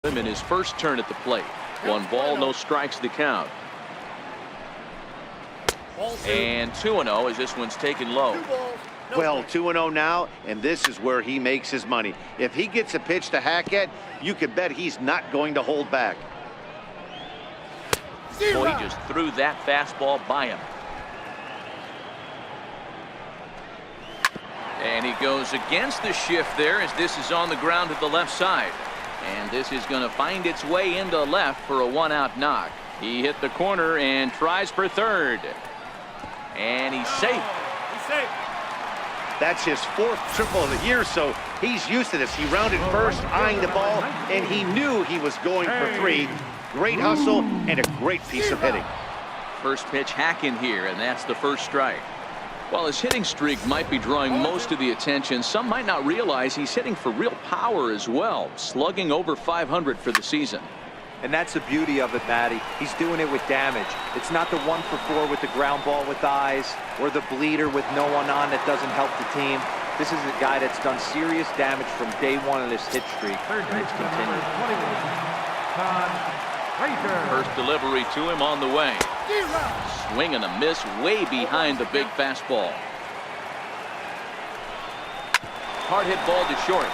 him in his first turn at the plate. 1 ball, no strikes to count. And 2-0 as this one's taken low. Well, 2-0 now, and this is where he makes his money. If he gets a pitch to hack at, you can bet he's not going to hold back. Boy, he just threw that fastball by him. And he goes against the shift there as this is on the ground to the left side. And this is going to find its way into left for a 1-out knock. He hit the corner and tries for third. And he's safe. He's safe. That's his 4th triple of the year, so he's used to this. He rounded first, eyeing the ball, and he knew he was going for 3. Great hustle and a great piece of hitting. First pitch hacking here, and that's the first strike. While his hitting streak might be drawing most of the attention, some might not realize he's hitting for real power as well, slugging over 500 for the season. And that's the beauty of it, Matty. He's doing it with damage. It's not the 1 for 4 with the ground ball with eyes or the bleeder with no one on that doesn't help the team. This is a guy that's done serious damage from day 1 of this hit streak, and it's continued. First delivery to him on the way. Swing and a miss way behind the big fastball. Hard hit ball to short.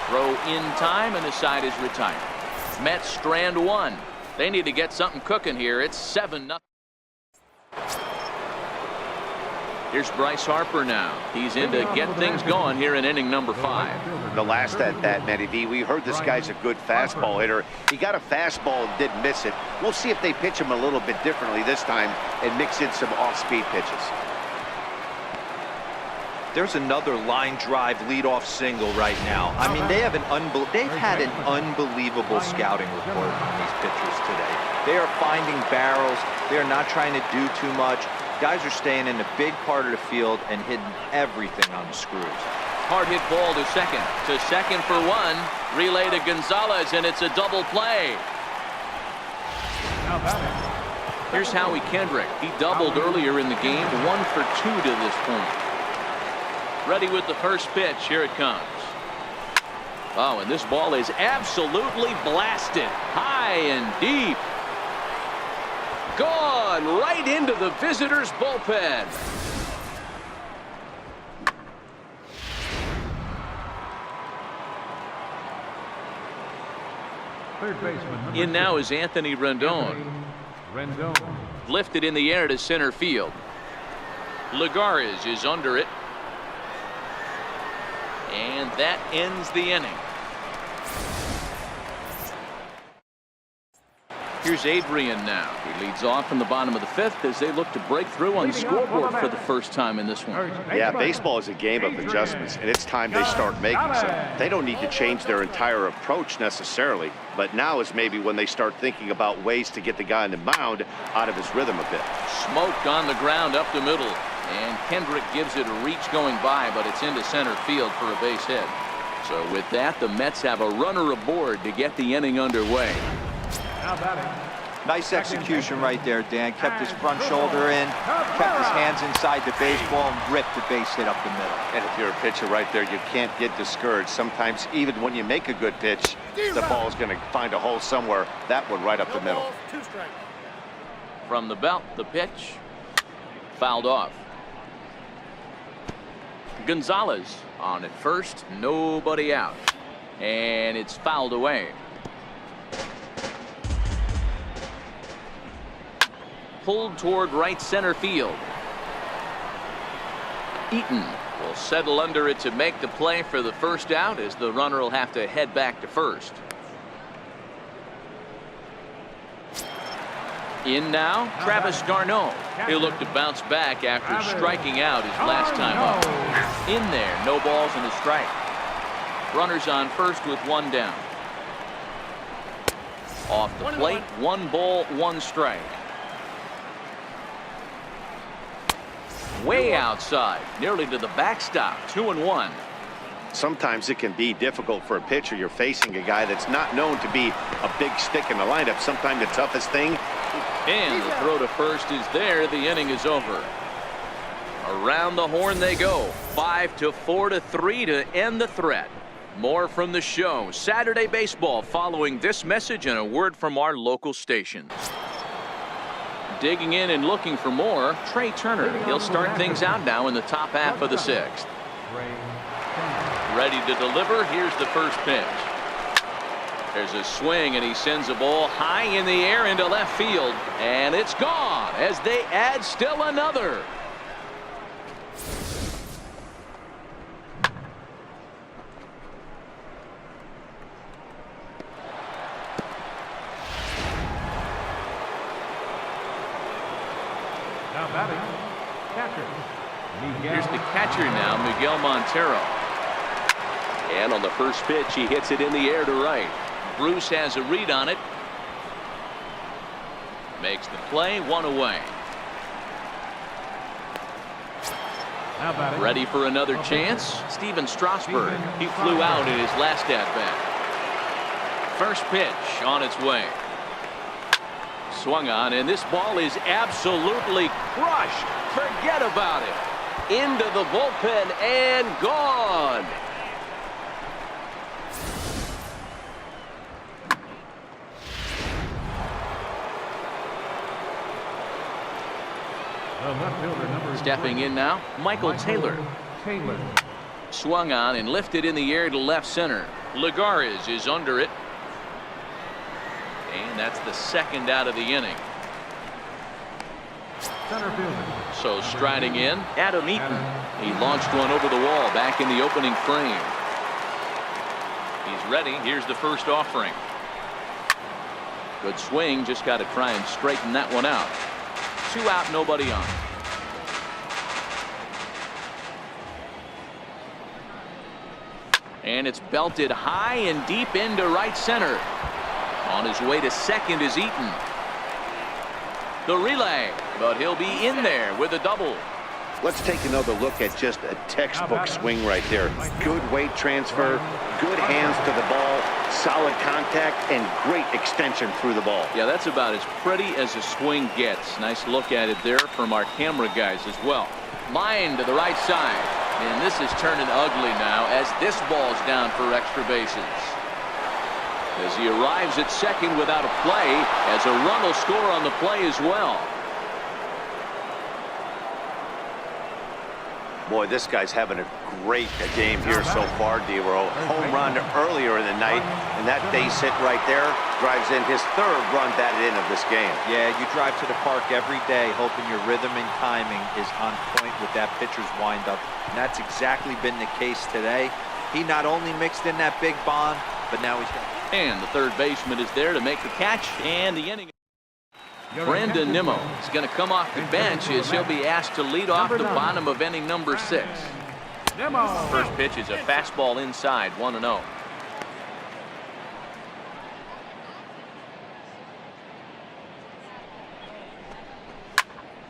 Throw in time and the side is retired. Mets strand 1. They need to get something cooking here. It's 7-0. Here's Bryce Harper now. He's in to get things going here in inning number 5. The last at bat, Matty V, we heard this guy's a good fastball hitter. He got a fastball and did miss it. We'll see if they pitch him a little bit differently this time and mix in some off-speed pitches. There's another line drive leadoff single right now. I mean, they've had an unbelievable scouting report on these pitchers today. They are finding barrels. They are not trying to do too much. Guys are staying in the big part of the field and hitting everything on the screws. Hard hit ball to second. To second for 1. Relay to Gonzalez, and it's a double play. Here's Howie Kendrick. He doubled earlier in the game. 1 for 2 to this point. Ready with the first pitch. Here it comes. Oh, and this ball is absolutely blasted. High and deep. Gone right into the visitors' bullpen. Third baseman. In now is Anthony Rendon. Lifted in the air to center field. Lagares is under it. And that ends the inning. Here's Adrian now. He leads off in the bottom of the 5th as they look to break through on the scoreboard for the first time in this one. Yeah, baseball is a game of adjustments, and it's time they start making some. They don't need to change their entire approach necessarily, but now is maybe when they start thinking about ways to get the guy on the mound out of his rhythm a bit. Smoke on the ground up the middle, and Kendrick gives it a reach going by, but it's into center field for a base hit. So with that, the Mets have a runner aboard to get the inning underway. Nice execution right there, Dan. Kept his front shoulder in, kept his hands inside the baseball, and ripped the base hit up the middle. And if you're a pitcher right there, you can't get discouraged. Sometimes even when you make a good pitch, the ball is going to find a hole somewhere. That one right up the middle. From the belt, the pitch. Fouled off. Gonzalez on at first, nobody out. And it's fouled away. Pulled toward right center field. Eaton will settle under it to make the play for the first out as the runner will have to head back to first. In now, Travis d'Arnaud. He'll look to bounce back after striking out his last time up. In there, no balls and a strike. Runners on first with 1 down. Off the plate, 1 ball, 1 strike. Way outside, nearly to the backstop, 2-1. Sometimes it can be difficult for a pitcher. You're facing a guy that's not known to be a big stick in the lineup. Sometimes the toughest thing. And the throw to first is there. The inning is over. Around the horn they go. 5-4 to 3 to end the threat. More from the show. Saturday baseball following this message and a word from our local stations. Digging in and looking for more, Trey Turner. He'll start things out now in the top half of the 6th. Ready to deliver. Here's the first pitch. There's a swing, and he sends a ball high in the air into left field. And it's gone as they add still another. Now batting, catcher. Here's the catcher now, Miguel Montero. And on the first pitch, he hits it in the air to right. Bruce has a read on it. Makes the play, 1 away. Now batting. Ready for another chance. Steven Strasburg. He flew out in his last at-bat. First pitch on its way. Swung on, and this ball is absolutely crushed. Forget about it. Into the bullpen and gone. Stepping in now, Michael Taylor. Swung on and lifted in the air to left center. Lagares is under it. And that's the second out of the inning. So striding in, Adam Eaton. He launched one over the wall back in the opening frame. He's ready. Here's the first offering. Good swing. Just got to try and straighten that one out. 2 out, nobody on. And it's belted high and deep into right center. On his way to second is Eaton. The relay, but he'll be in there with a double. Let's take another look at just a textbook swing right there. Good weight transfer, good hands to the ball, solid contact, and great extension through the ball. Yeah, that's about as pretty as a swing gets. Nice look at it there from our camera guys as well. Line to the right side. And this is turning ugly now as this ball's down for extra bases. As he arrives at second without a play, as a run will score on the play as well. Boy, this guy's having a great game here so far, D-Row. Home run earlier in the night, and that base hit right there drives in his 3rd run batted in of this game. Yeah, you drive to the park every day hoping your rhythm and timing is on point with that pitcher's windup, and that's exactly been the case today. He not only mixed in that big bomb, but now he's got... And the third baseman is there to make the catch, and the inning. Brandon Nimmo is going to come off the bench as he'll be asked to lead off the bottom of inning number 6. First pitch is a fastball inside, 1-0.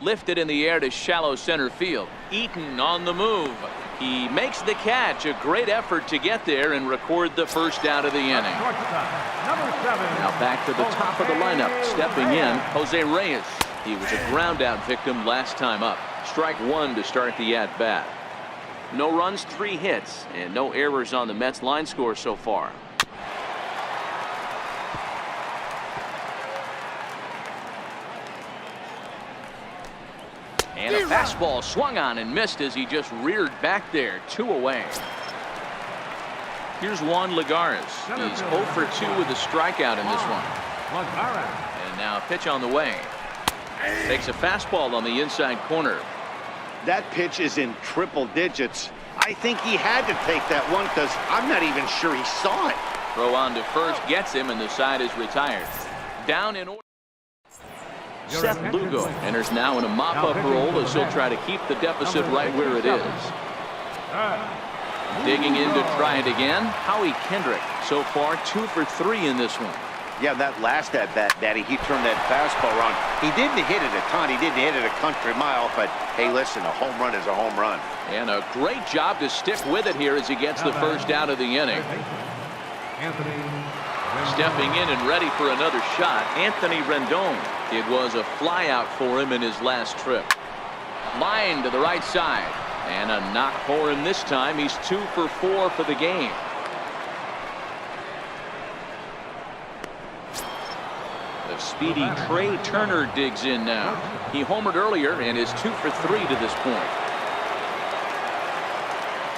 Lifted in the air to shallow center field. Eaton on the move. He makes the catch. A great effort to get there and record the first out of the inning. Now back to the top of the lineup. Stepping in, Jose Reyes. He was a ground out victim last time up. Strike 1 to start the at bat. No runs, 3 hits, and no errors on the Mets line score so far. And a fastball swung on and missed as he just reared back there. 2 away. Here's Juan Lagares. He's 0 for 2 with a strikeout in this one. And now a pitch on the way. Takes a fastball on the inside corner. That pitch is in triple digits. I think he had to take that one because I'm not even sure he saw it. Throw on to first gets him, and the side is retired. Down in order. Seth Lugo enters now in a mop-up role as he'll try to keep the deficit right where it is. Digging in to try it again, Howie Kendrick. So far 2 for 3 in this one. Yeah, that last at-bat, Daddy, he turned that fastball around. He didn't hit it a ton. He didn't hit it a country mile, but hey, listen, a home run is a home run. And a great job to stick with it here as he gets the first out of the inning. Stepping in and ready for another shot, Anthony Rendon. It was a flyout for him in his last trip. Line to the right side. And a knock for him this time. He's 2 for 4 for the game. The speedy Trey Turner digs in now. He homered earlier and is 2 for 3 to this point.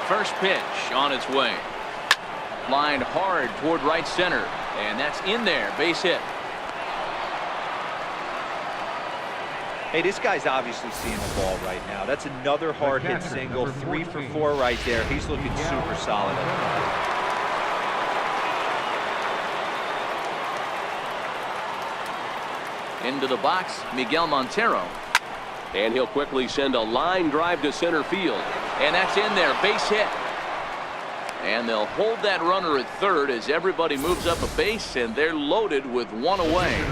First pitch on its way. Lined hard toward right center, and that's in there. Base hit. Hey, this guy's obviously seeing the ball right now. That's another hard hit single. 3 for 4 right there. He's looking super solid. Into the box, Miguel Montero. And he'll quickly send a line drive to center field. And that's in there. Base hit. And they'll hold that runner at third as everybody moves up a base, and they're loaded with one away.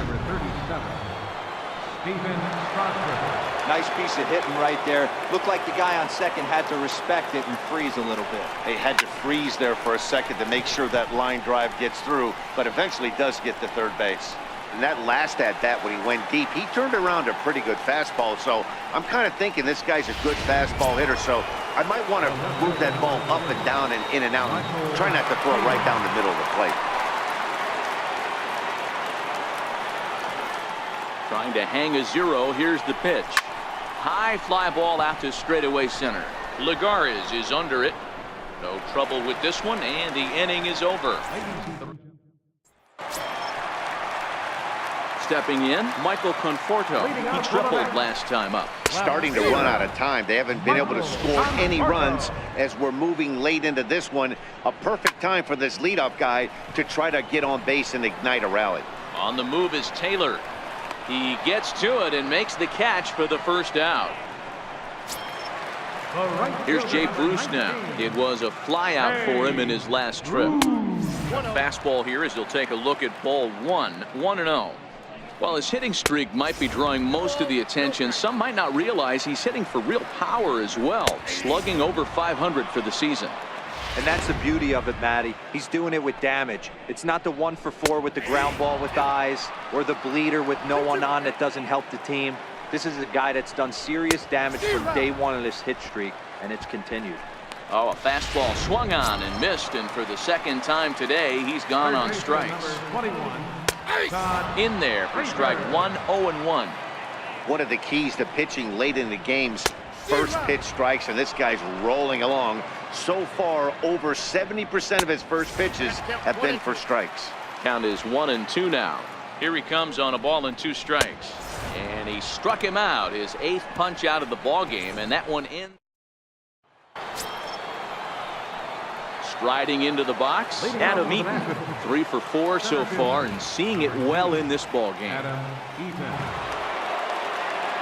Nice piece of hitting right there. Looked like the guy on second had to respect it and freeze a little bit. They had to freeze there for a second to make sure that line drive gets through, but eventually does get to third base. And that last at-bat when he went deep, he turned around a pretty good fastball. So I'm kind of thinking this guy's a good fastball hitter. So I might want to move that ball up and down and in and out. And try not to throw it right down the middle of the plate. Trying to hang a 0. Here's the pitch. High fly ball out to straightaway center. Lagares is under it. No trouble with this one, and the inning is over. Stepping in, Michael Conforto. He tripled last time up. Starting to run out of time. They haven't been able to score any runs as we're moving late into this one. A perfect time for this leadoff guy to try to get on base and ignite a rally. On the move is Taylor. He gets to it and makes the catch for the first out. Here's Jay Bruce now. It was a fly out for him in his last trip. Fastball here as he'll take a look at ball 1, 1-0. While his hitting streak might be drawing most of the attention, some might not realize he's hitting for real power as well, slugging over 500 for the season. And that's the beauty of it, Matty. He's doing it with damage. It's not the 1 for 4 with the ground ball with eyes or the bleeder with no one on that doesn't help the team. This is a guy that's done serious damage from day 1 of this hit streak, and it's continued. Oh, a fastball swung on and missed, and for the second time today, he's gone on strikes. In there for strike 1, 0-1. One of the keys to pitching late in the games, first pitch strikes, and this guy's rolling along. So far, over 70% of his first pitches have been for strikes. Count is 1-2 now. Here he comes on a ball and 2 strikes. And he struck him out, his 8th punch out of the ball game, and that one in. Striding into the box, Adam Eaton. 3 for 4 so far and seeing it well in this ball game.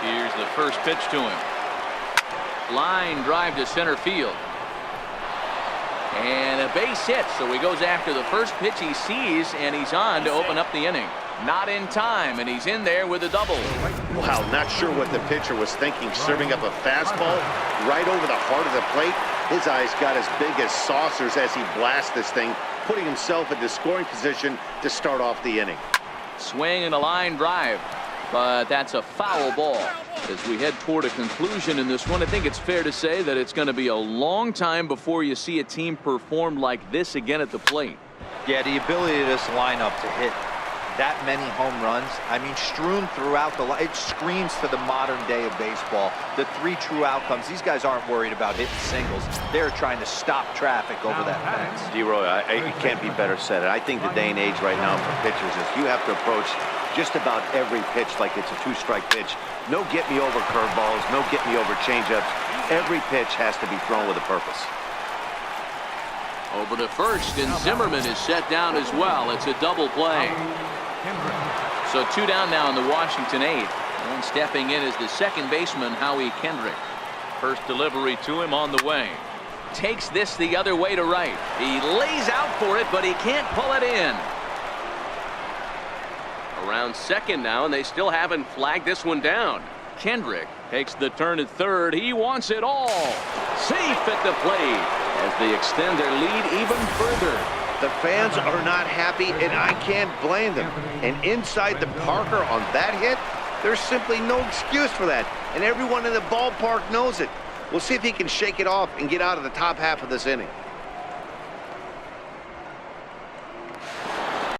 Here's the first pitch to him. Line drive to center field. And a base hit, so he goes after the first pitch he sees, and he's on to open up the inning. Not in time, and he's in there with a double. Wow, not sure what the pitcher was thinking, serving up a fastball right over the heart of the plate. His eyes got as big as saucers as he blasts this thing, putting himself into scoring position to start off the inning. Swing and a line drive, but that's a foul ball. As we head toward a conclusion in this one, I think it's fair to say that it's going to be a long time before you see a team perform like this again at the plate. Yeah, the ability of this lineup to hit that many home runs, I mean, strewn throughout the line, it screams to the modern day of baseball. The 3 true outcomes. These guys aren't worried about hitting singles. They're trying to stop traffic over that fence. D-Roy, it can't be better said. I think the day and age right now for pitchers is you have to approach just about every pitch like it's a 2-strike pitch. No get-me-over curveballs, no get-me-over changeups. Every pitch has to be thrown with a purpose. Over to first, and Zimmerman is set down as well. It's a double play. So 2 down now in the Washington 8th. And stepping in is the second baseman, Howie Kendrick. First delivery to him on the way. Takes this the other way to right. He lays out for it, but he can't pull it in. Around second now, and they still haven't flagged this one down. Kendrick takes the turn at third. He wants it all. Safe at the plate as they extend their lead even further. The fans are not happy, and I can't blame them. And inside the Parker on that hit, there's simply no excuse for that. And everyone in the ballpark knows it. We'll see if he can shake it off and get out of the top half of this inning.